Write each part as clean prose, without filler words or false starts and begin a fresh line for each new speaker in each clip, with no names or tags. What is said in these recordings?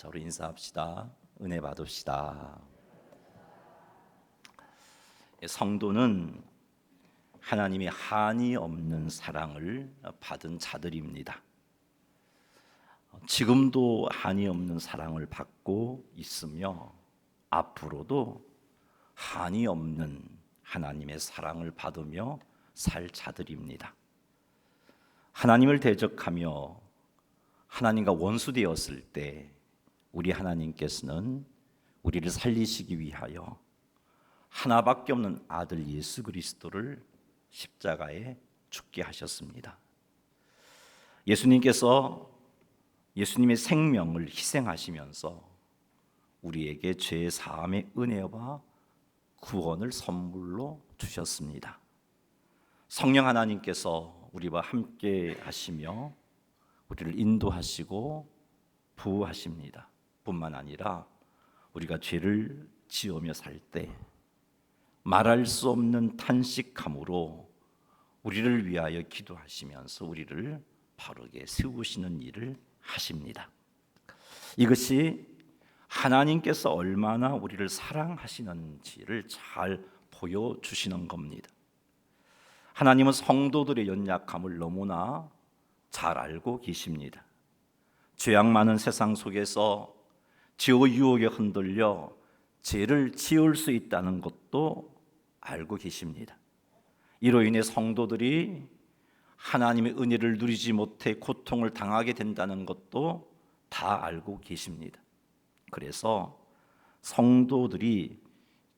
자, 우리 인사합시다. 은혜 받읍시다. 성도는 하나님의 한이 없는 사랑을 받은 자들입니다. 지금도 한이 없는 사랑을 받고 있으며 앞으로도 한이 없는 하나님의 사랑을 받으며 살 자들입니다. 하나님을 대적하며 하나님과 원수되었을 때 우리 하나님께서는 우리를 살리시기 위하여 하나밖에 없는 아들 예수 그리스도를 십자가에 죽게 하셨습니다. 예수님께서 예수님의 생명을 희생하시면서 우리에게 죄 사함의 은혜와 구원을 선물로 주셨습니다. 성령 하나님께서 우리와 함께 하시며 우리를 인도하시고 부하십니다. 뿐만 아니라 우리가 죄를 지으며 살 때 말할 수 없는 탄식함으로 우리를 위하여 기도하시면서 우리를 바르게 세우시는 일을 하십니다. 이것이 하나님께서 얼마나 우리를 사랑하시는지를 잘 보여주시는 겁니다. 하나님은 성도들의 연약함을 너무나 잘 알고 계십니다. 죄악 많은 세상 속에서 죄의 유혹에 흔들려 죄를 지을 수 있다는 것도 알고 계십니다. 이로 인해 성도들이 하나님의 은혜를 누리지 못해 고통을 당하게 된다는 것도 다 알고 계십니다. 그래서 성도들이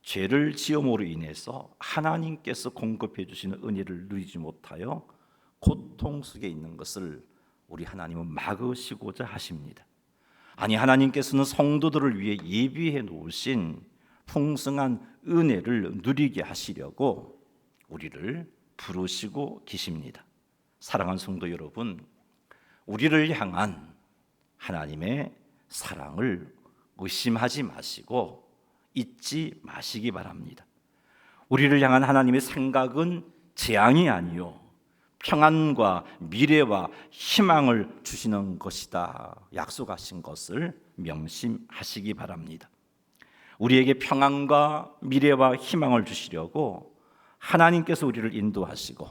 죄를 지음으로 인해서 하나님께서 공급해 주시는 은혜를 누리지 못하여 고통 속에 있는 것을 우리 하나님은 막으시고자 하십니다. 아니, 하나님께서는 성도들을 위해 예비해 놓으신 풍성한 은혜를 누리게 하시려고 우리를 부르시고 계십니다. 사랑하는 성도 여러분, 우리를 향한 하나님의 사랑을 의심하지 마시고 잊지 마시기 바랍니다. 우리를 향한 하나님의 생각은 재앙이 아니요 평안과 미래와 희망을 주시는 것이다 약속하신 것을 명심하시기 바랍니다. 우리에게 평안과 미래와 희망을 주시려고 하나님께서 우리를 인도하시고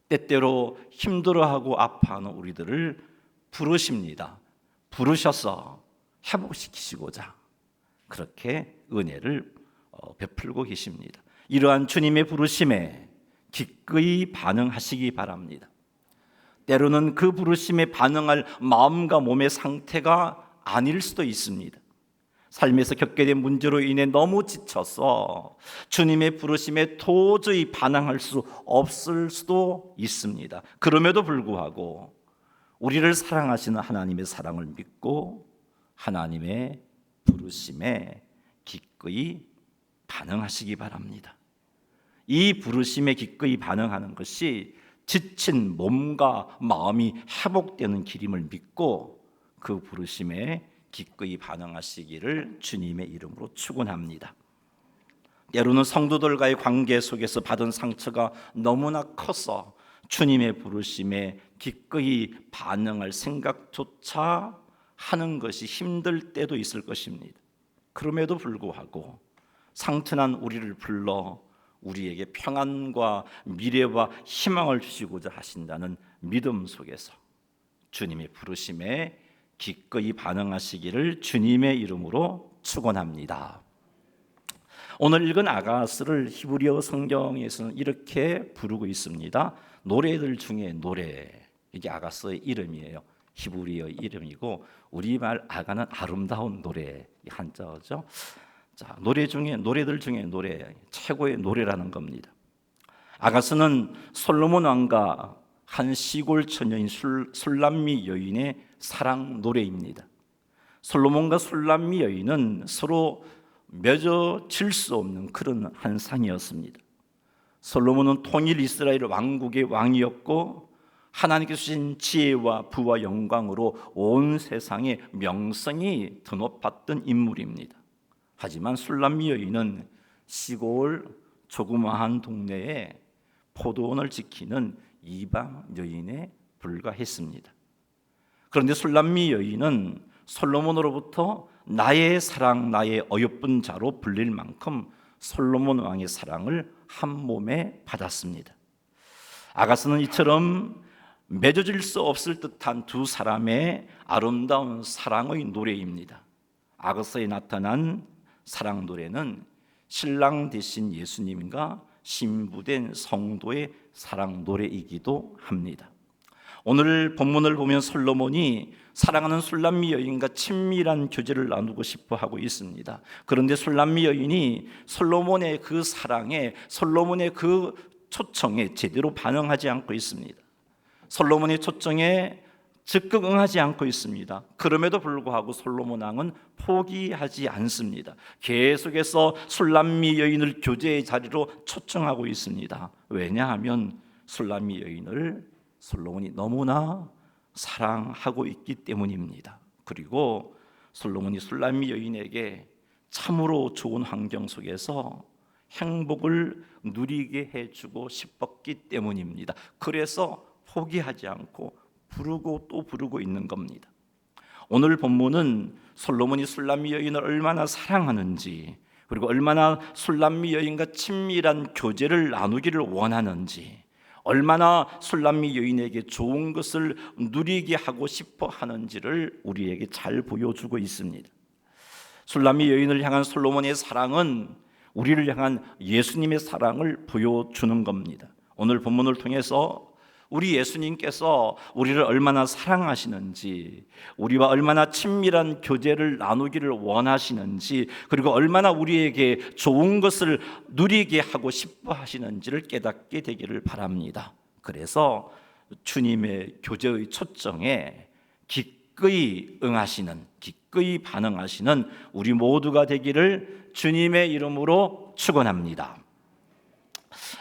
때때로 힘들어하고 아파하는 우리들을 부르십니다. 부르셔서 회복시키시고자 그렇게 은혜를 베풀고 계십니다. 이러한 주님의 부르심에 기꺼이 반응하시기 바랍니다. 때로는 그 부르심에 반응할 마음과 몸의 상태가 아닐 수도 있습니다. 삶에서 겪게 된 문제로 인해 너무 지쳐서 주님의 부르심에 도저히 반응할 수 없을 수도 있습니다. 그럼에도 불구하고 우리를 사랑하시는 하나님의 사랑을 믿고 하나님의 부르심에 기꺼이 반응하시기 바랍니다. 이 부르심에 기꺼이 반응하는 것이 지친 몸과 마음이 회복되는 길임을 믿고 그 부르심에 기꺼이 반응하시기를 주님의 이름으로 축원합니다. 때로는 성도들과의 관계 속에서 받은 상처가 너무나 커서 주님의 부르심에 기꺼이 반응할 생각조차 하는 것이 힘들 때도 있을 것입니다. 그럼에도 불구하고 상처난 우리를 불러 우리에게 평안과 미래와 희망을 주시고자 하신다는 믿음 속에서 주님의 부르심에 기꺼이 반응하시기를 주님의 이름으로 축원합니다. 오늘 읽은 아가스를 히브리어 성경에서는 이렇게 부르고 있습니다. 노래들 중에 노래, 이게 아가스의 이름이에요. 히브리어 이름이고 우리말 아가는 아름다운 노래 한자어죠. 자, 노래들 중에 노래, 최고의 노래라는 겁니다. 아가스는 솔로몬 왕과 한 시골 처녀인 술람미 여인의 사랑 노래입니다. 솔로몬과 술람미 여인은 서로 맺어질 수 없는 그런 한 상이었습니다. 솔로몬은 통일 이스라엘 왕국의 왕이었고 하나님께서 주신 지혜와 부와 영광으로 온 세상의 명성이 드높았던 인물입니다. 하지만 술람미 여인은 시골 조그마한 동네에 포도원을 지키는 이방 여인에 불과했습니다. 그런데 술람미 여인은 솔로몬으로부터 나의 사랑, 나의 어여쁜 자로 불릴 만큼 솔로몬 왕의 사랑을 한 몸에 받았습니다. 아가스는 이처럼 맺어질 수 없을 듯한 두 사람의 아름다운 사랑의 노래입니다. 아가스에 나타난 사랑 노래는 신랑 되신 예수님과 신부된 성도의 사랑 노래이기도 합니다. 오늘 본문을 보면 솔로몬이 사랑하는 술람미 여인과 친밀한 교제를 나누고 싶어 하고 있습니다. 그런데 술람미 여인이 솔로몬의 그 사랑에, 솔로몬의 그 초청에 제대로 반응하지 않고 있습니다. 솔로몬의 초청에 적극 응하지 않고 있습니다. 그럼에도 불구하고 솔로몬 왕은 포기하지 않습니다. 계속해서 술람미 여인을 교제의 자리로 초청하고 있습니다. 왜냐하면 술람미 여인을 솔로몬이 너무나 사랑하고 있기 때문입니다. 그리고 솔로몬이 술람미 여인에게 참으로 좋은 환경 속에서 행복을 누리게 해주고 싶었기 때문입니다. 그래서 포기하지 않고 부르고 또 부르고 있는 겁니다. 오늘 본문은 솔로몬이 술람미 여인을 얼마나 사랑하는지, 그리고 얼마나 술람미 여인과 친밀한 교제를 나누기를 원하는지, 얼마나 술람미 여인에게 좋은 것을 누리게 하고 싶어 하는지를 우리에게 잘 보여주고 있습니다. 술람미 여인을 향한 솔로몬의 사랑은 우리를 향한 예수님의 사랑을 보여주는 겁니다. 오늘 본문을 통해서 우리 예수님께서 우리를 얼마나 사랑하시는지, 우리와 얼마나 친밀한 교제를 나누기를 원하시는지, 그리고 얼마나 우리에게 좋은 것을 누리게 하고 싶어 하시는지를 깨닫게 되기를 바랍니다. 그래서 주님의 교제의 초청에 기꺼이 응하시는, 기꺼이 반응하시는 우리 모두가 되기를 주님의 이름으로 축원합니다.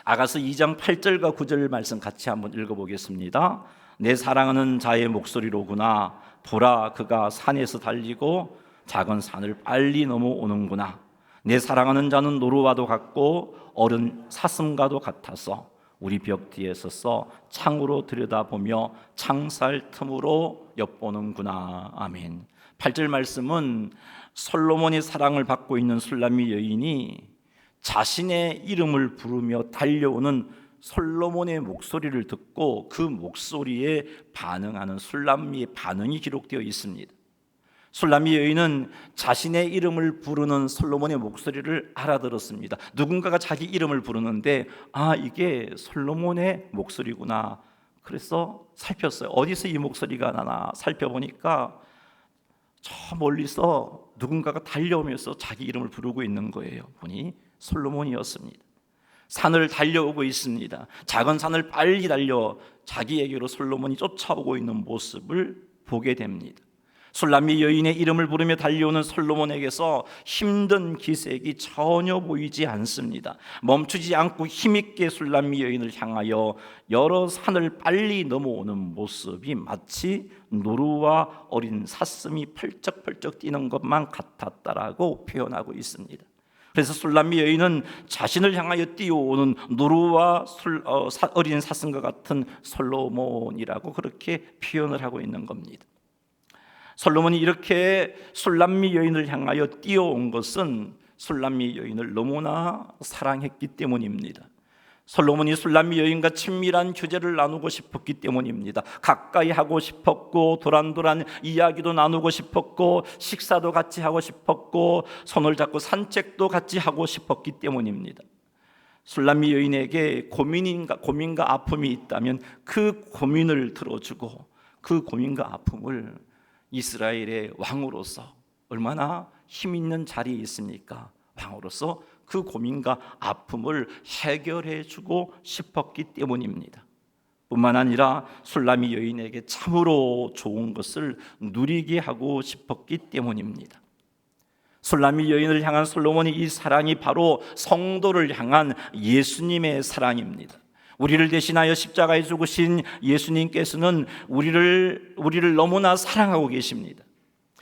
아가서 2장 8절과 9절 말씀 같이 한번 읽어보겠습니다. 내 사랑하는 자의 목소리로구나. 보라, 그가 산에서 달리고 작은 산을 빨리 넘어오는구나. 내 사랑하는 자는 노루와도 같고 어른 사슴과도 같아서 우리 벽 뒤에 서서 창으로 들여다보며 창살 틈으로 엿보는구나. 아멘. 8절 말씀은 솔로몬의 사랑을 받고 있는 술람미 여인이 자신의 이름을 부르며 달려오는 솔로몬의 목소리를 듣고 그 목소리에 반응하는 술람미의 반응이 기록되어 있습니다. 술람미 여인은 자신의 이름을 부르는 솔로몬의 목소리를 알아들었습니다. 누군가가 자기 이름을 부르는데 이게 솔로몬의 목소리구나. 그래서 살폈어요. 어디서 이 목소리가 나나 살펴보니까 저 멀리서 누군가가 달려오면서 자기 이름을 부르고 있는 거예요. 보니 솔로몬이었습니다. 산을 달려오고 있습니다. 작은 산을 빨리 달려 자기에게로 솔로몬이 쫓아오고 있는 모습을 보게 됩니다. 술람미 여인의 이름을 부르며 달려오는 솔로몬에게서 힘든 기색이 전혀 보이지 않습니다. 멈추지 않고 힘있게 술람미 여인을 향하여 여러 산을 빨리 넘어오는 모습이 마치 노루와 어린 사슴이 펄쩍펄쩍 뛰는 것만 같았다라고 표현하고 있습니다. 그래서 술람미 여인은 자신을 향하여 뛰어오는 노루와 어린 사슴과 같은 솔로몬이라고 그렇게 표현을 하고 있는 겁니다. 솔로몬이 이렇게 술람미 여인을 향하여 뛰어온 것은 술람미 여인을 너무나 사랑했기 때문입니다. 솔로몬이 술람미 여인과 친밀한 교제를 나누고 싶었기 때문입니다. 가까이 하고 싶었고 도란도란 이야기도 나누고 싶었고 식사도 같이 하고 싶었고 손을 잡고 산책도 같이 하고 싶었기 때문입니다. 술람미 여인에게 고민과 아픔이 있다면 그 고민을 들어주고 그 고민과 아픔을 이스라엘의 왕으로서 얼마나 힘 있는 자리에 있습니까? 왕으로서 그 고민과 아픔을 해결해 주고 싶었기 때문입니다. 뿐만 아니라 술람미 여인에게 참으로 좋은 것을 누리게 하고 싶었기 때문입니다. 술람미 여인을 향한 솔로몬의 이 사랑이 바로 성도를 향한 예수님의 사랑입니다. 우리를 대신하여 십자가에 죽으신 예수님께서는 우리를 너무나 사랑하고 계십니다.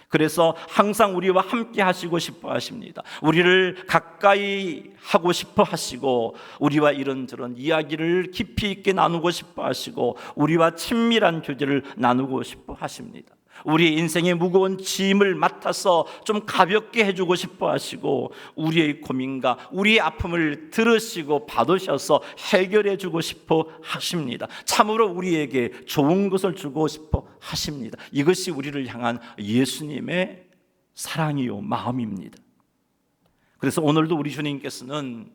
그래서 항상 우리와 함께 하시고 싶어 하십니다. 우리를 가까이 하고 싶어 하시고 우리와 이런저런 이야기를 깊이 있게 나누고 싶어 하시고 우리와 친밀한 교제를 나누고 싶어 하십니다. 우리의 인생의 무거운 짐을 맡아서 좀 가볍게 해주고 싶어 하시고, 우리의 고민과 우리의 아픔을 들으시고 받으셔서 해결해 주고 싶어 하십니다. 참으로 우리에게 좋은 것을 주고 싶어 하십니다. 이것이 우리를 향한 예수님의 사랑이요 마음입니다. 그래서 오늘도 우리 주님께서는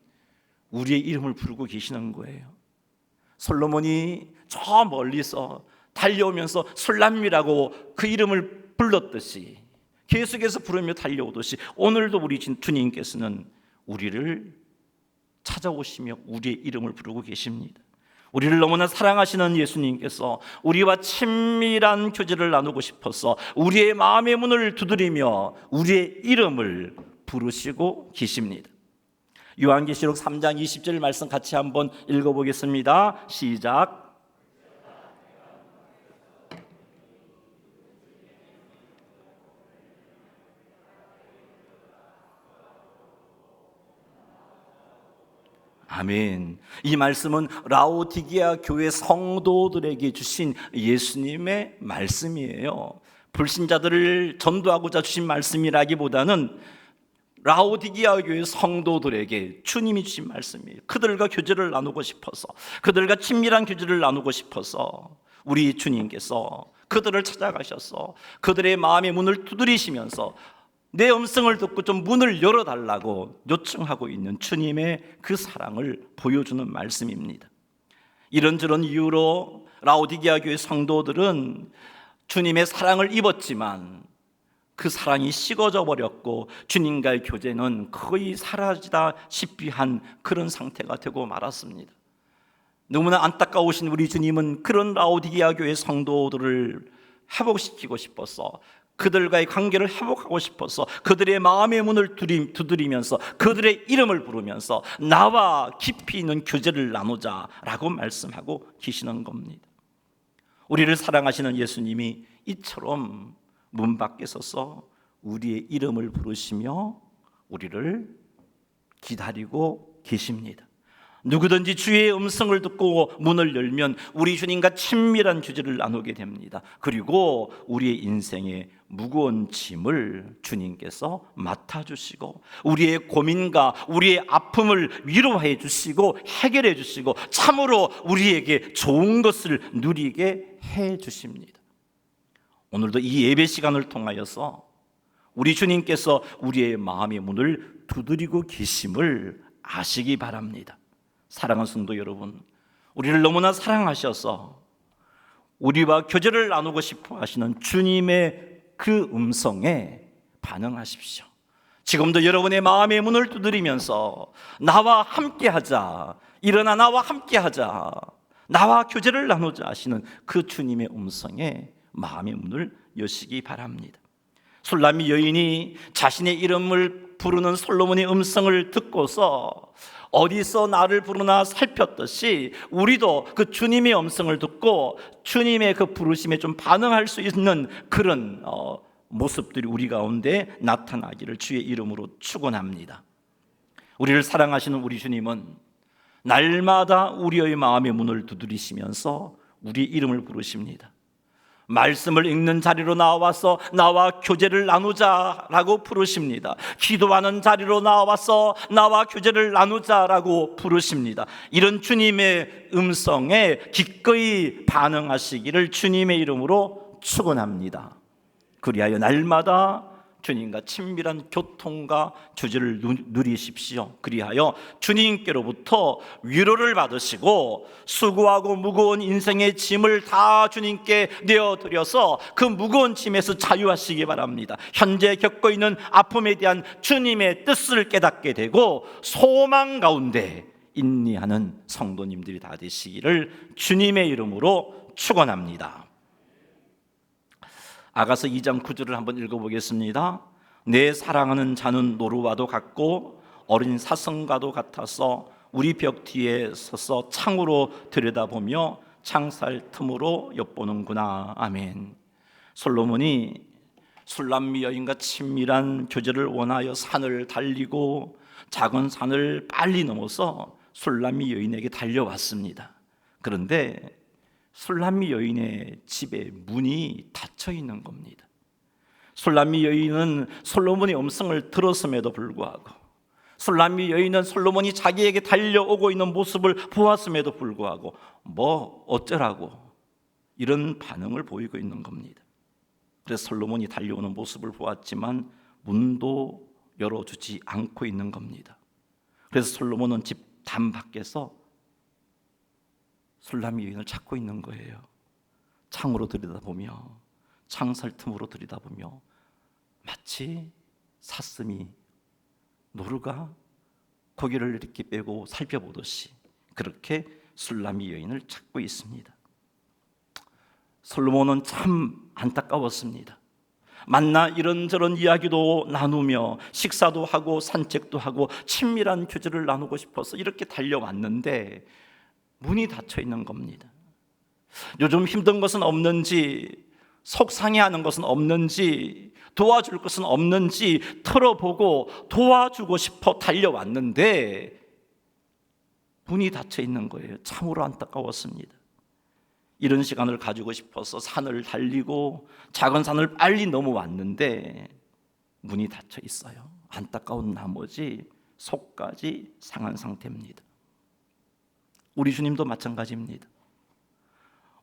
우리의 이름을 부르고 계시는 거예요. 솔로몬이 저 멀리서 달려오면서 술람미라고 그 이름을 불렀듯이, 계속해서 부르며 달려오듯이, 오늘도 우리 주님께서는 우리를 찾아오시며 우리의 이름을 부르고 계십니다. 우리를 너무나 사랑하시는 예수님께서 우리와 친밀한 교제를 나누고 싶어서 우리의 마음의 문을 두드리며 우리의 이름을 부르시고 계십니다. 요한계시록 3장 20절 말씀 같이 한번 읽어보겠습니다. 시작. 아멘. 이 말씀은 라오디게아 교회 성도들에게 주신 예수님의 말씀이에요. 불신자들을 전도하고자 주신 말씀이라기보다는 라오디게아 교회 성도들에게 주님이 주신 말씀이에요. 그들과 교제를 나누고 싶어서, 그들과 친밀한 교제를 나누고 싶어서 우리 주님께서 그들을 찾아가셔서 그들의 마음의 문을 두드리시면서 내 음성을 듣고 좀 문을 열어달라고 요청하고 있는 주님의 그 사랑을 보여주는 말씀입니다. 이런저런 이유로 라오디게아 교회 성도들은 주님의 사랑을 입었지만 그 사랑이 식어져 버렸고 주님과의 교제는 거의 사라지다시피 한 그런 상태가 되고 말았습니다. 너무나 안타까우신 우리 주님은 그런 라오디게아 교회 성도들을 회복시키고 싶어서, 그들과의 관계를 회복하고 싶어서 그들의 마음의 문을 두드리면서 그들의 이름을 부르면서 나와 깊이 있는 교제를 나누자라고 말씀하고 계시는 겁니다. 우리를 사랑하시는 예수님이 이처럼 문 밖에 서서 우리의 이름을 부르시며 우리를 기다리고 계십니다. 누구든지 주의 음성을 듣고 문을 열면 우리 주님과 친밀한 교제를 나누게 됩니다. 그리고 우리의 인생의 무거운 짐을 주님께서 맡아주시고 우리의 고민과 우리의 아픔을 위로해 주시고 해결해 주시고 참으로 우리에게 좋은 것을 누리게 해 주십니다. 오늘도 이 예배 시간을 통하여서 우리 주님께서 우리의 마음의 문을 두드리고 계심을 아시기 바랍니다. 사랑하는 성도 여러분, 우리를 너무나 사랑하셔서 우리와 교제를 나누고 싶어 하시는 주님의 그 음성에 반응하십시오. 지금도 여러분의 마음의 문을 두드리면서 나와 함께하자, 일어나 나와 함께하자, 나와 교제를 나누자 하시는 그 주님의 음성에 마음의 문을 여시기 바랍니다. 술람미 여인이 자신의 이름을 부르는 솔로몬의 음성을 듣고서 어디서 나를 부르나 살폈듯이 우리도 그 주님의 음성을 듣고 주님의 그 부르심에 좀 반응할 수 있는 그런 모습들이 우리 가운데 나타나기를 주의 이름으로 축원합니다. 우리를 사랑하시는 우리 주님은 날마다 우리의 마음의 문을 두드리시면서 우리의 이름을 부르십니다. 말씀을 읽는 자리로 나와서 나와 교제를 나누자라고 부르십니다. 기도하는 자리로 나와서 나와 교제를 나누자라고 부르십니다. 이런 주님의 음성에 기꺼이 반응하시기를 주님의 이름으로 축원합니다. 그리하여 날마다 주님과 친밀한 교통과 교제를 누리십시오. 그리하여 주님께로부터 위로를 받으시고 수고하고 무거운 인생의 짐을 다 주님께 내어드려서 그 무거운 짐에서 자유하시기 바랍니다. 현재 겪고 있는 아픔에 대한 주님의 뜻을 깨닫게 되고 소망 가운데 인내하는 성도님들이 다 되시기를 주님의 이름으로 축원합니다. 아가서 2장 9절을 한번 읽어보겠습니다. 내 사랑하는 자는 노루와도 같고 어린 사슴과도 같아서 우리 벽 뒤에 서서 창으로 들여다보며 창살 틈으로 엿보는구나. 아멘. 솔로몬이 술람미 여인과 친밀한 교제를 원하여 산을 달리고 작은 산을 빨리 넘어서 술람미 여인에게 달려왔습니다. 그런데 술람미 여인의 집에 문이 닫혀 있는 겁니다. 술람미 여인은 솔로몬의 음성을 들었음에도 불구하고, 술람미 여인은 솔로몬이 자기에게 달려오고 있는 모습을 보았음에도 불구하고 뭐 어쩌라고 이런 반응을 보이고 있는 겁니다. 그래서 솔로몬이 달려오는 모습을 보았지만 문도 열어주지 않고 있는 겁니다. 그래서 솔로몬은 집 담 밖에서 술람미 여인을 찾고 있는 거예요. 창으로 들여다보며, 창살 틈으로 들여다보며 마치 사슴이 노루가 고개를 이렇게 빼고 살펴보듯이 그렇게 술람미 여인을 찾고 있습니다. 솔로몬은 참 안타까웠습니다. 만나 이런저런 이야기도 나누며 식사도 하고 산책도 하고 친밀한 교제를 나누고 싶어서 이렇게 달려왔는데 문이 닫혀 있는 겁니다. 요즘 힘든 것은 없는지, 속상해하는 것은 없는지, 도와줄 것은 없는지 털어보고 도와주고 싶어 달려왔는데 문이 닫혀 있는 거예요. 참으로 안타까웠습니다. 이런 시간을 가지고 싶어서 산을 달리고 작은 산을 빨리 넘어왔는데 문이 닫혀 있어요. 안타까운 나머지 속까지 상한 상태입니다. 우리 주님도 마찬가지입니다.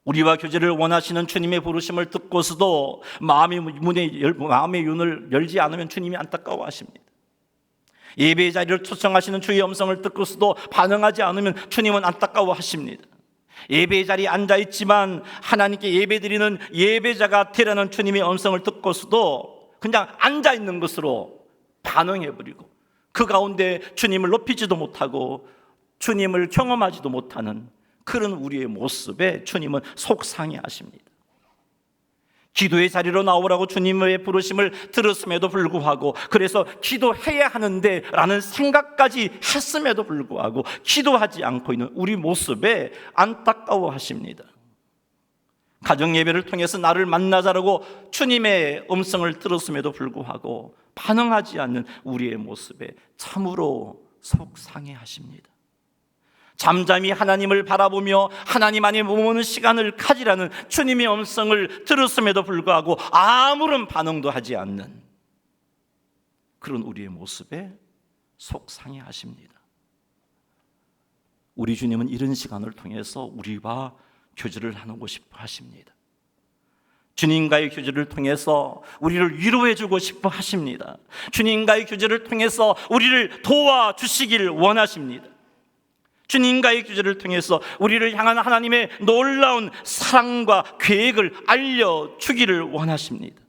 우리와 교제를 원하시는 주님의 부르심을 듣고서도 마음의 문을 열지 않으면 주님이 안타까워하십니다. 예배의 자리를 초청하시는 주의 음성을 듣고서도 반응하지 않으면 주님은 안타까워하십니다. 예배의 자리에 앉아있지만 하나님께 예배드리는 예배자가 되라는 주님의 음성을 듣고서도 그냥 앉아있는 것으로 반응해버리고 그 가운데 주님을 높이지도 못하고 주님을 경험하지도 못하는 그런 우리의 모습에 주님은 속상해하십니다. 기도의 자리로 나오라고 주님의 부르심을 들었음에도 불구하고, 그래서 기도해야 하는데 라는 생각까지 했음에도 불구하고 기도하지 않고 있는 우리 모습에 안타까워하십니다. 가정 예배를 통해서 나를 만나자라고 주님의 음성을 들었음에도 불구하고 반응하지 않는 우리의 모습에 참으로 속상해하십니다. 잠잠히 하나님을 바라보며 하나님 안에 머무는 시간을 가지라는 주님의 음성을 들었음에도 불구하고 아무런 반응도 하지 않는 그런 우리의 모습에 속상해하십니다. 우리 주님은 이런 시간을 통해서 우리와 교제를 나누고 싶어 하십니다. 주님과의 교제를 통해서 우리를 위로해주고 싶어 하십니다. 주님과의 교제를 통해서 우리를 도와주시길 원하십니다. 주님과의 교제를 통해서 우리를 향한 하나님의 놀라운 사랑과 계획을 알려주기를 원하십니다.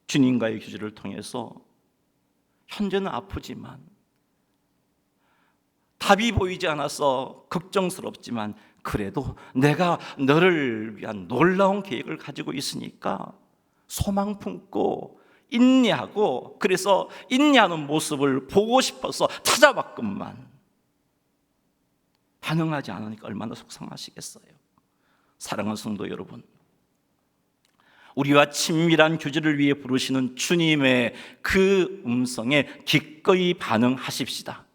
주님과의 교제를 통해서 현재는 아프지만, 답이 보이지 않아서 걱정스럽지만 그래도 내가 너를 위한 놀라운 계획을 가지고 있으니까 소망 품고 인내하고, 그래서 인내하는 모습을 보고 싶어서 찾아봤건만 반응하지 않으니까 얼마나 속상하시겠어요. 사랑하는 성도 여러분, 우리와 친밀한 교제를 위해 부르시는 주님의 그 음성에 기꺼이 반응하십시다.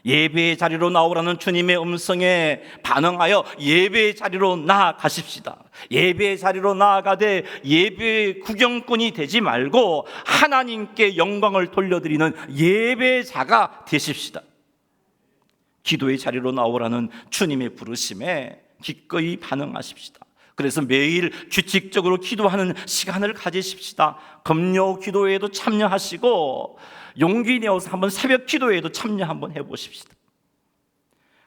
예배의 자리로 나오라는 주님의 음성에 반응하여 예배의 자리로 나아가십시다. 예배의 자리로 나아가되 예배 구경꾼이 되지 말고 하나님께 영광을 돌려드리는 예배자가 되십시다. 기도의 자리로 나오라는 주님의 부르심에 기꺼이 반응하십시다. 그래서 매일 규칙적으로 기도하는 시간을 가지십시다. 금요 기도회에도 참여하시고 용기 내어서 한번 새벽 기도회에도 참여 한번 해보십시다.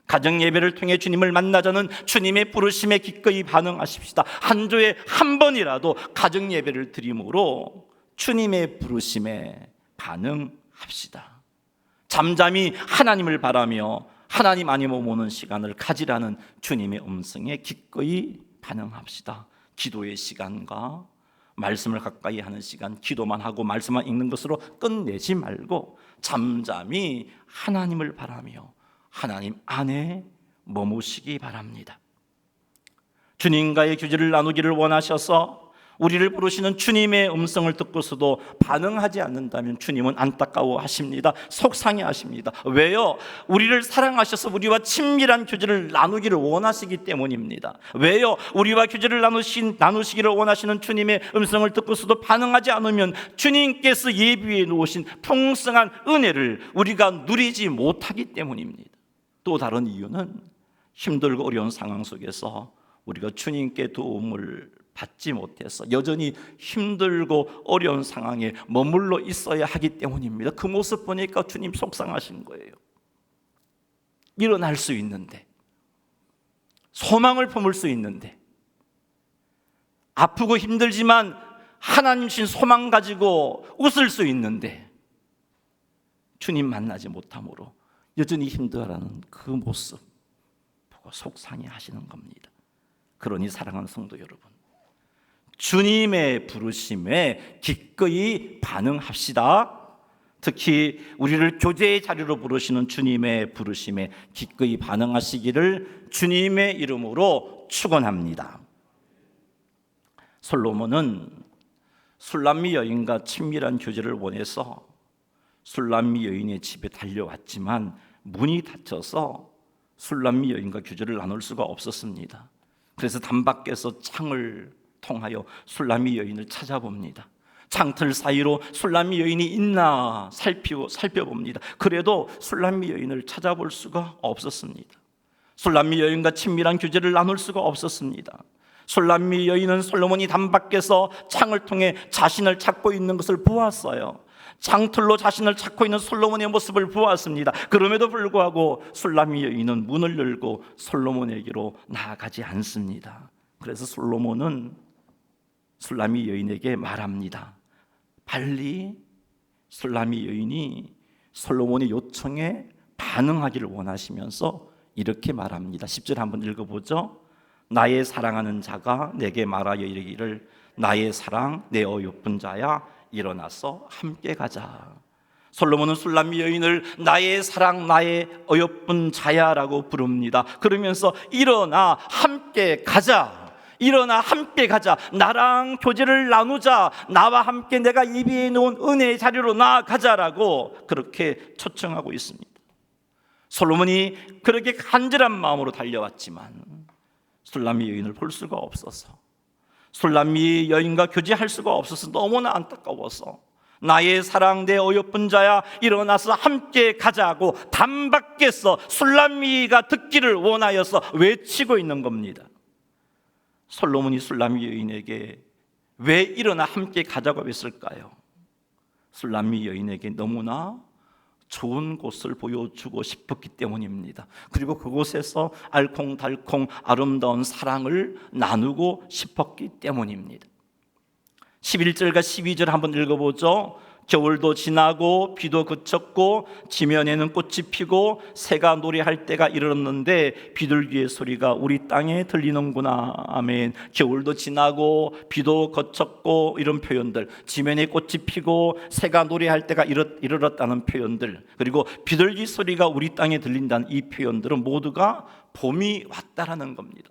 가정 예배를 통해 주님을 만나자는 주님의 부르심에 기꺼이 반응하십시다. 한 주에 한 번이라도 가정 예배를 드림으로 주님의 부르심에 반응합시다. 잠잠히 하나님을 바라며 하나님 안에 머무는 시간을 가지라는 주님의 음성에 기꺼이 반응합시다. 기도의 시간과 말씀을 가까이 하는 시간, 기도만 하고 말씀만 읽는 것으로 끝내지 말고 잠잠히 하나님을 바라며 하나님 안에 머무시기 바랍니다. 주님과의 교제를 나누기를 원하셔서 우리를 부르시는 주님의 음성을 듣고서도 반응하지 않는다면 주님은 안타까워하십니다. 속상해하십니다. 왜요? 우리를 사랑하셔서 우리와 친밀한 교제를 나누기를 원하시기 때문입니다. 왜요? 우리와 교제를 나누시기를 원하시는 주님의 음성을 듣고서도 반응하지 않으면 주님께서 예비해 놓으신 풍성한 은혜를 우리가 누리지 못하기 때문입니다. 또 다른 이유는 힘들고 어려운 상황 속에서 우리가 주님께 도움을 받지 못해서 여전히 힘들고 어려운 상황에 머물러 있어야 하기 때문입니다. 그 모습 보니까 주님 속상하신 거예요. 일어날 수 있는데, 소망을 품을 수 있는데, 아프고 힘들지만 하나님 신 소망 가지고 웃을 수 있는데 주님 만나지 못함으로 여전히 힘들어하는 그 모습 보고 속상해 하시는 겁니다. 그러니 사랑하는 성도 여러분, 주님의 부르심에 기꺼이 반응합시다. 특히 우리를 교제의 자리로 부르시는 주님의 부르심에 기꺼이 반응하시기를 주님의 이름으로 축원합니다. 솔로몬은 술람미 여인과 친밀한 교제를 원해서 술람미 여인의 집에 달려왔지만 문이 닫혀서 술람미 여인과 교제를 나눌 수가 없었습니다. 그래서 담 밖에서 창을 통하여 술람미 여인을 찾아봅니다. 창틀 사이로 술람미 여인이 있나 살펴봅니다. 그래도 술람미 여인을 찾아볼 수가 없었습니다. 술람미 여인과 친밀한 교제를 나눌 수가 없었습니다. 술람미 여인은 솔로몬이 담 밖에서 창을 통해 자신을 찾고 있는 것을 보았어요. 창틀로 자신을 찾고 있는 솔로몬의 모습을 보았습니다. 그럼에도 불구하고 술람미 여인은 문을 열고 솔로몬에게로 나아가지 않습니다. 그래서 솔로몬은 술람미 여인에게 말합니다. 빨리 술람미 여인이 솔로몬의 요청에 반응하기를 원하시면서 이렇게 말합니다. 10절 한번 읽어보죠. 나의 사랑하는 자가 내게 말하여 이르기를 나의 사랑 내 어여쁜 자야 일어나서 함께 가자. 솔로몬은 술람미 여인을 나의 사랑 나의 어여쁜 자야라고 부릅니다. 그러면서 일어나 함께 가자. 일어나 함께 가자. 나랑 교제를 나누자. 나와 함께 내가 예비해 놓은 은혜의 자리로 나아가자라고 그렇게 초청하고 있습니다. 솔로몬이 그렇게 간절한 마음으로 달려왔지만 술람미 여인을 볼 수가 없어서, 술람미 여인과 교제할 수가 없어서 너무나 안타까워서 나의 사랑 내 어여쁜 자야 일어나서 함께 가자고 담 밖에서 술람미가 듣기를 원하여서 외치고 있는 겁니다. 솔로몬이 술람미 여인에게 왜 일어나 함께 가자고 했을까요? 술람미 여인에게 너무나 좋은 곳을 보여주고 싶었기 때문입니다. 그리고 그곳에서 알콩달콩 아름다운 사랑을 나누고 싶었기 때문입니다. 11절과 12절 한번 읽어보죠. 겨울도 지나고 비도 그쳤고 지면에는 꽃이 피고 새가 노래할 때가 이르렀는데 비둘기의 소리가 우리 땅에 들리는구나. 아멘. 겨울도 지나고 비도 그쳤고 이런 표현들, 지면에 꽃이 피고 새가 노래할 때가 이르렀다는 표현들, 그리고 비둘기 소리가 우리 땅에 들린다는 이 표현들은 모두가 봄이 왔다라는 겁니다.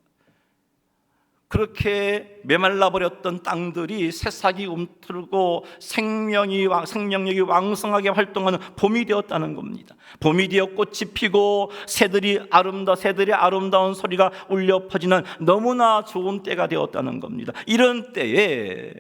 그렇게 메말라버렸던 땅들이 새싹이 움트고 생명력이 왕성하게 활동하는 봄이 되었다는 겁니다. 봄이 되어 꽃이 피고 새들이 아름다운 소리가 울려 퍼지는 너무나 좋은 때가 되었다는 겁니다. 이런 때에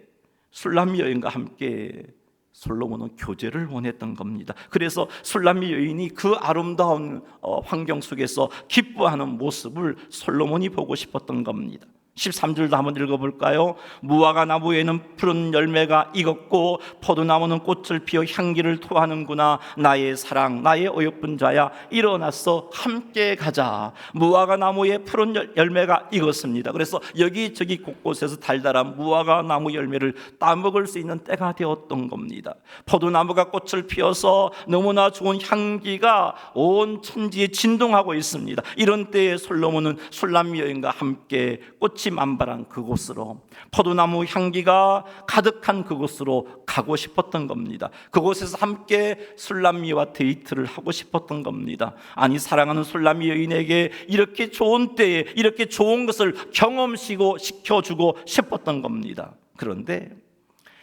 술람미 여인과 함께 솔로몬은 교제를 원했던 겁니다. 그래서 술람미 여인이 그 아름다운 환경 속에서 기뻐하는 모습을 솔로몬이 보고 싶었던 겁니다. 13절도 한번 읽어볼까요? 무화과 나무에는 푸른 열매가 익었고 포도나무는 꽃을 피워 향기를 토하는구나. 나의 사랑 나의 어여쁜 자야 일어나서 함께 가자. 무화과 나무에 푸른 열매가 익었습니다. 그래서 여기저기 곳곳에서 달달한 무화과 나무 열매를 따먹을 수 있는 때가 되었던 겁니다. 포도나무가 꽃을 피워서 너무나 좋은 향기가 온 천지에 진동하고 있습니다. 이런 때에 솔로몬은 술람미 여인과 함께 꽃이 만발한 그곳으로, 포도나무 향기가 가득한 그곳으로 가고 싶었던 겁니다. 그곳에서 함께 술람미와 데이트를 하고 싶었던 겁니다. 아니, 사랑하는 술람미 여인에게 이렇게 좋은 때에 이렇게 좋은 것을 경험시켜주고 싶었던 겁니다. 그런데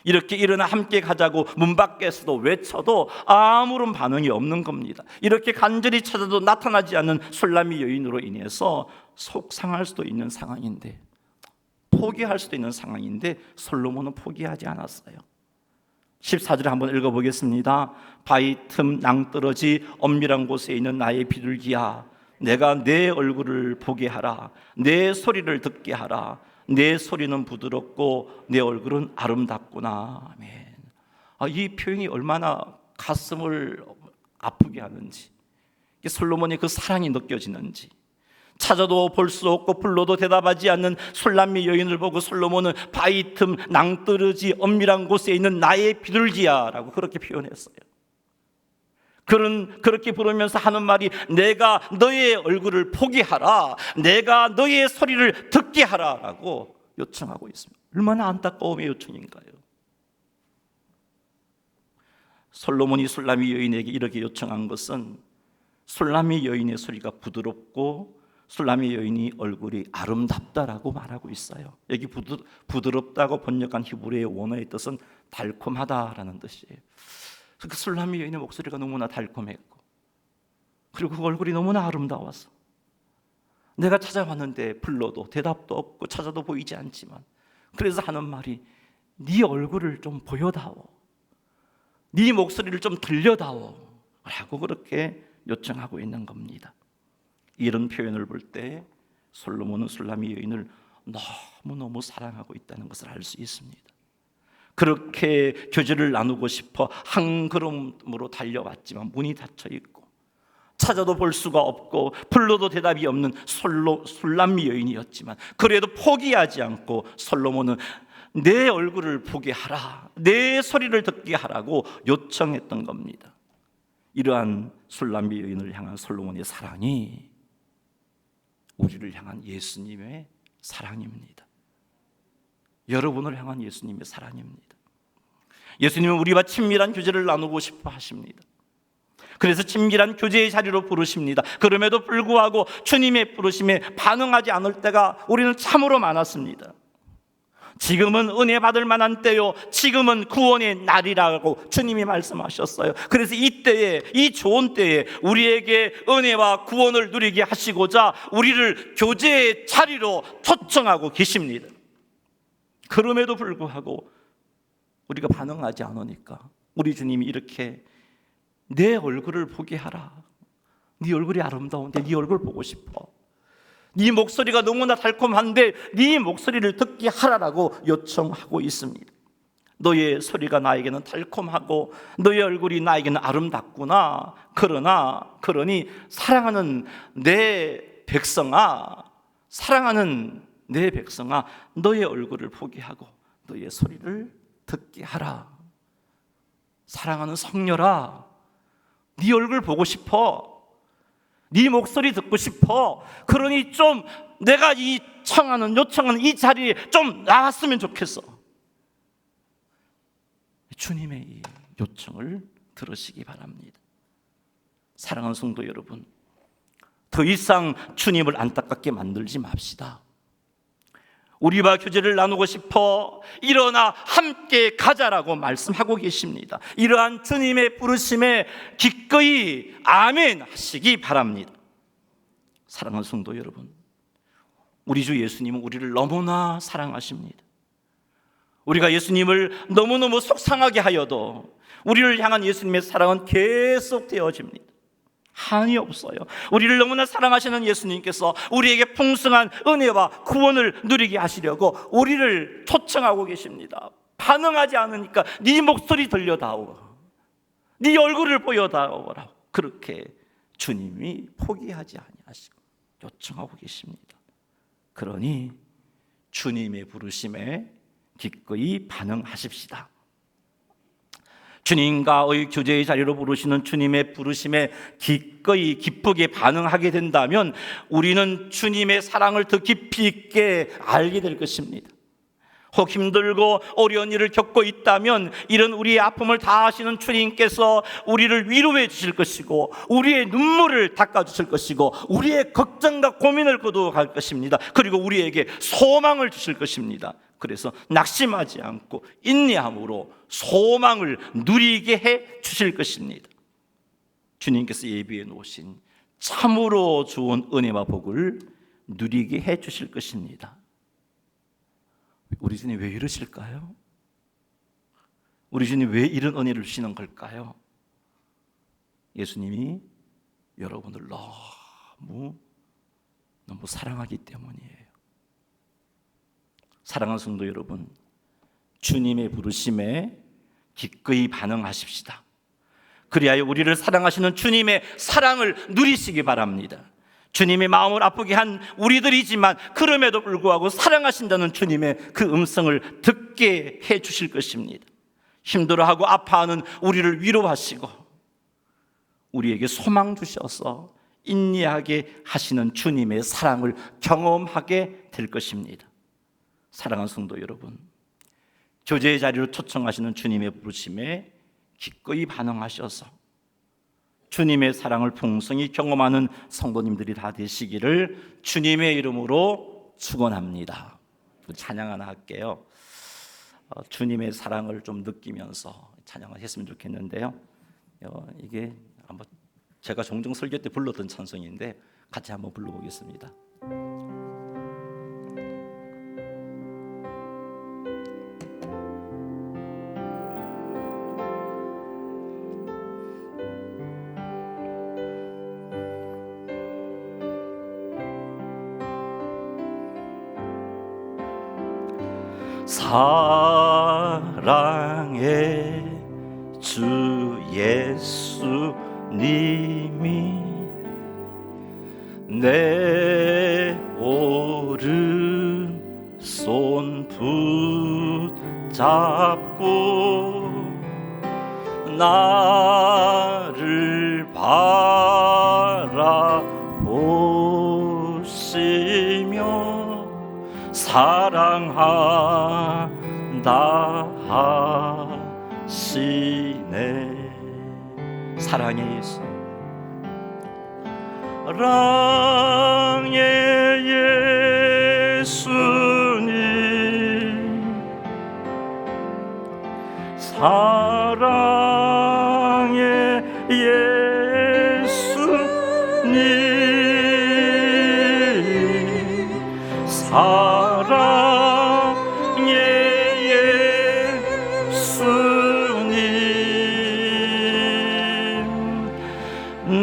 이렇게 일어나 함께 가자고 문 밖에서도 외쳐도 아무런 반응이 없는 겁니다. 이렇게 간절히 찾아도 나타나지 않는 술람미 여인으로 인해서 속상할 수도 있는 상황인데, 포기할 수도 있는 상황인데 솔로몬은 포기하지 않았어요. 14절을 한번 읽어보겠습니다. 바위 틈 낭떠러지 엄밀한 곳에 있는 나의 비둘기야, 내가 내 얼굴을 보게 하라. 내 소리를 듣게 하라. 내 소리는 부드럽고 내 얼굴은 아름답구나. 아멘. 이 표현이 얼마나 가슴을 아프게 하는지, 솔로몬의 그 사랑이 느껴지는지. 찾아도 볼 수 없고 불러도 대답하지 않는 술람미 여인을 보고 솔로몬은 바위 틈 낭떠러지 엄밀한 곳에 있는 나의 비둘기야 라고 그렇게 표현했어요. 그렇게 부르면서 하는 말이 내가 너의 얼굴을 보게 하라, 내가 너의 소리를 듣게 하라 라고 요청하고 있습니다. 얼마나 안타까움의 요청인가요? 솔로몬이 술람미 여인에게 이렇게 요청한 것은 술람미 여인의 소리가 부드럽고 술람미 여인이 얼굴이 아름답다라고 말하고 있어요. 여기 부드럽다고 번역한 히브리의 원어의 뜻은 달콤하다라는 뜻이에요. 그 술람미 여인의 목소리가 너무나 달콤했고, 그리고 그 얼굴이 너무나 아름다워서 내가 찾아왔는데 불러도 대답도 없고 찾아도 보이지 않지만, 그래서 하는 말이 네 얼굴을 좀 보여다오, 네 목소리를 좀 들려다오 라고 그렇게 요청하고 있는 겁니다. 이런 표현을 볼 때 솔로몬은 술람미 여인을 너무너무 사랑하고 있다는 것을 알 수 있습니다. 그렇게 교제를 나누고 싶어 한 걸음으로 달려왔지만 문이 닫혀 있고 찾아도 볼 수가 없고 불러도 대답이 없는 술람미 여인이었지만, 그래도 포기하지 않고 솔로몬은 내 얼굴을 보게 하라, 내 소리를 듣게 하라고 요청했던 겁니다. 이러한 술람미 여인을 향한 솔로몬의 사랑이 우리를 향한 예수님의 사랑입니다. 여러분을 향한 예수님의 사랑입니다. 예수님은 우리와 친밀한 교제를 나누고 싶어 하십니다. 그래서 친밀한 교제의 자리로 부르십니다. 그럼에도 불구하고 주님의 부르심에 반응하지 않을 때가 우리는 참으로 많았습니다. 지금은 은혜 받을 만한 때요, 지금은 구원의 날이라고 주님이 말씀하셨어요. 그래서 이 때에, 이 좋은 때에 우리에게 은혜와 구원을 누리게 하시고자 우리를 교제의 자리로 초청하고 계십니다. 그럼에도 불구하고 우리가 반응하지 않으니까 우리 주님이 이렇게 내 얼굴을 보게 하라, 네 얼굴이 아름다운데 네 얼굴 보고 싶어, 네 목소리가 너무나 달콤한데 네 목소리를 듣게 하라라고 요청하고 있습니다. 너의 소리가 나에게는 달콤하고 너의 얼굴이 나에게는 아름답구나. 그러니 사랑하는 내 백성아, 사랑하는 내 백성아, 너의 얼굴을 보게 하고 너의 소리를 듣게 하라. 사랑하는 성녀라, 네 얼굴 보고 싶어, 네 목소리 듣고 싶어. 그러니 좀 내가 이 요청하는 이 자리에 좀 나왔으면 좋겠어. 주님의 이 요청을 들으시기 바랍니다. 사랑하는 성도 여러분, 더 이상 주님을 안타깝게 만들지 맙시다. 우리와 교제를 나누고 싶어 일어나 함께 가자라고 말씀하고 계십니다. 이러한 주님의 부르심에 기꺼이 아멘 하시기 바랍니다. 사랑하는 성도 여러분, 우리 주 예수님은 우리를 너무나 사랑하십니다. 우리가 예수님을 너무너무 속상하게 하여도 우리를 향한 예수님의 사랑은 계속 되어집니다. 한이 없어요. 우리를 너무나 사랑하시는 예수님께서 우리에게 풍성한 은혜와 구원을 누리게 하시려고 우리를 초청하고 계십니다. 반응하지 않으니까 네 목소리 들려다오, 네 얼굴을 보여다오라고 그렇게 주님이 포기하지 아니하시고 요청하고 계십니다. 그러니 주님의 부르심에 기꺼이 반응하십시다. 주님과의 교제의 자리로 부르시는 주님의 부르심에 기꺼이 기쁘게 반응하게 된다면 우리는 주님의 사랑을 더 깊이 있게 알게 될 것입니다. 혹 힘들고 어려운 일을 겪고 있다면 이런 우리의 아픔을 다 아시는 주님께서 우리를 위로해 주실 것이고 우리의 눈물을 닦아 주실 것이고 우리의 걱정과 고민을 거두어 갈 것입니다. 그리고 우리에게 소망을 주실 것입니다. 그래서 낙심하지 않고 인내함으로 소망을 누리게 해 주실 것입니다. 주님께서 예비해 놓으신 참으로 좋은 은혜와 복을 누리게 해 주실 것입니다. 우리 주님 왜 이러실까요? 우리 주님 왜 이런 은혜를 주시는 걸까요? 예수님이 여러분을 너무 사랑하기 때문이에요. 사랑하는 성도 여러분, 주님의 부르심에 기꺼이 반응하십시다. 그리하여 우리를 사랑하시는 주님의 사랑을 누리시기 바랍니다. 주님의 마음을 아프게 한 우리들이지만 그럼에도 불구하고 사랑하신다는 주님의 그 음성을 듣게 해 주실 것입니다. 힘들어하고 아파하는 우리를 위로하시고 우리에게 소망 주셔서 인내하게 하시는 주님의 사랑을 경험하게 될 것입니다. 사랑하는 성도 여러분, 교제의 자리로 초청하시는 주님의 부르심에 기꺼이 반응하셔서 주님의 사랑을 풍성히 경험하는 성도님들이 다 되시기를 주님의 이름으로 축원합니다. 찬양 하나 할게요. 주님의 사랑을 좀 느끼면서 찬양을 했으면 좋겠는데요. 이게 한번 제가 종종 설교 때 불렀던 찬송인데 같이 한번 불러보겠습니다. 사랑의 주 예수님이 내 오른손 붙잡고 나를 바라보시며 사랑한다 하시네. 사랑의 예수, 사랑의 예수님, 사랑의 예수님, 사랑의 예수님,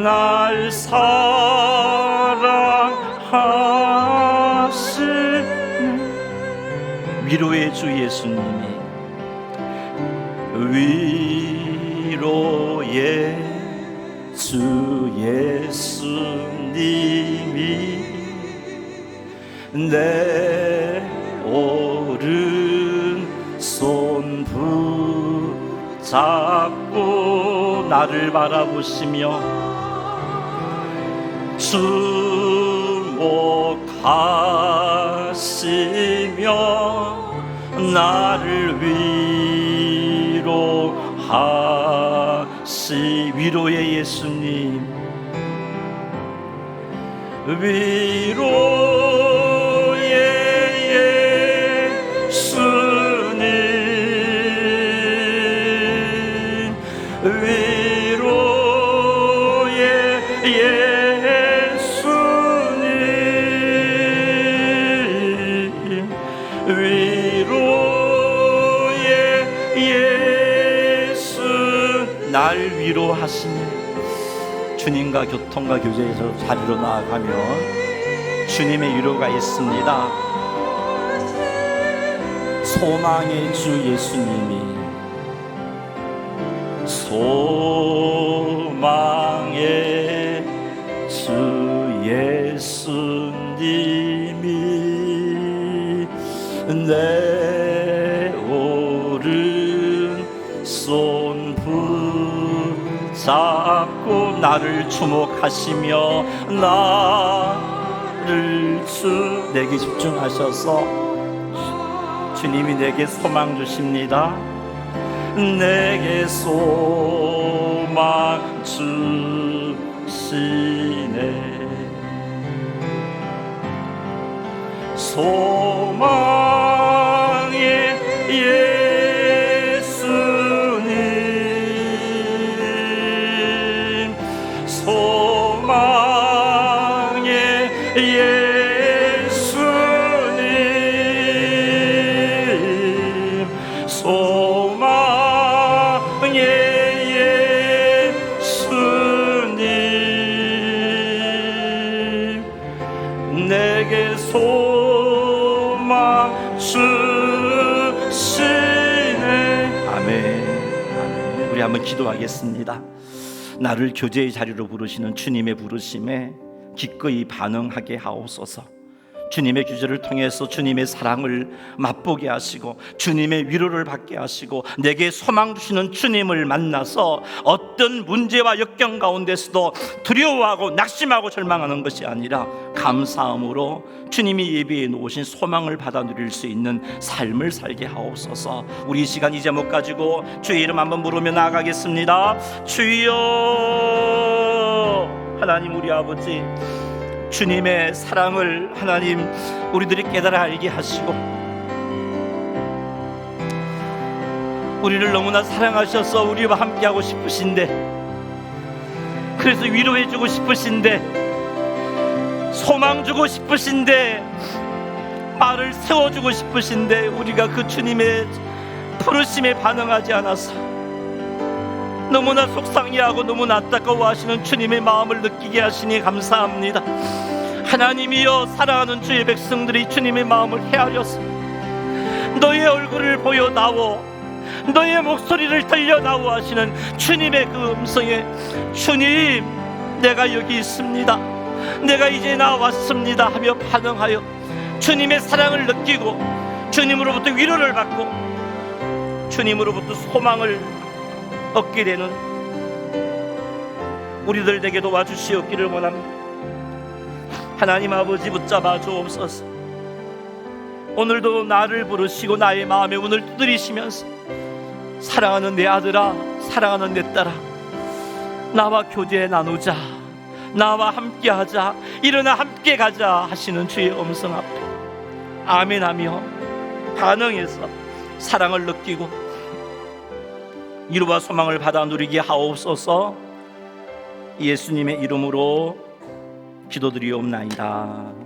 날 사랑하시는 위로의 주 예수님이, 위로의 주 예수님이 내 오른손 붙잡고 나를 바라보시며 주목하시며 나를 위로의 예수님, 위로의 예수님, 위로의 예수님, 위로의 예수, 날 위로하시니 주님과 교통과 교제에서 자리로 나아가면 주님의 위로가 있습니다. 소망의 주 예수님이, 소망의 주 예수님이 내 오른손 붙잡고 나를 주목하시며 나를 내게 집중하셔서 주님이 내게 소망 주십니다. 내게 소망 주시네. 소망의 우리 한번 기도하겠습니다. 나를 교제의 자리로 부르시는 주님의 부르심에 기꺼이 반응하게 하옵소서. 주님의 규제를 통해서 주님의 사랑을 맛보게 하시고 주님의 위로를 받게 하시고 내게 소망 주시는 주님을 만나서 어떤 문제와 역경 가운데서도 두려워하고 낙심하고 절망하는 것이 아니라 감사함으로 주님이 예비해 놓으신 소망을 받아 누릴 수 있는 삶을 살게 하옵소서. 우리 이 시간 이 제목 가지고 주의 이름 한번 부르며 나아가겠습니다. 주여, 하나님 우리 아버지, 주님의 사랑을 하나님 우리들이 깨달아 알게 하시고 우리를 너무나 사랑하셔서 우리와 함께하고 싶으신데, 그래서 위로해주고 싶으신데, 소망 주고 싶으신데, 말을 세워주고 싶으신데 우리가 그 주님의 부르심에 반응하지 않아서 너무나 속상해하고 너무나 안타까워하시는 주님의 마음을 느끼게 하시니 감사합니다. 하나님이여, 사랑하는 주의 백성들이 주님의 마음을 헤아려서 너의 얼굴을 보여 나오, 너의 목소리를 들려 나오 하시는 주님의 그 음성에, 주님 내가 여기 있습니다, 내가 이제 나왔습니다 하며 반응하여 주님의 사랑을 느끼고 주님으로부터 위로를 받고 주님으로부터 소망을 얻게 되는 우리들 되게 도와주시옵기를 원합니다. 하나님 아버지, 붙잡아 주옵소서. 오늘도 나를 부르시고 나의 마음의 문을 두드리시면서 사랑하는 내 아들아, 사랑하는 내 딸아, 나와 교제 나누자, 나와 함께하자, 일어나 함께 가자 하시는 주의 음성 앞에 아멘하며 반응해서 사랑을 느끼고 위로와 소망을 받아 누리게 하옵소서. 예수님의 이름으로 기도드리옵나이다.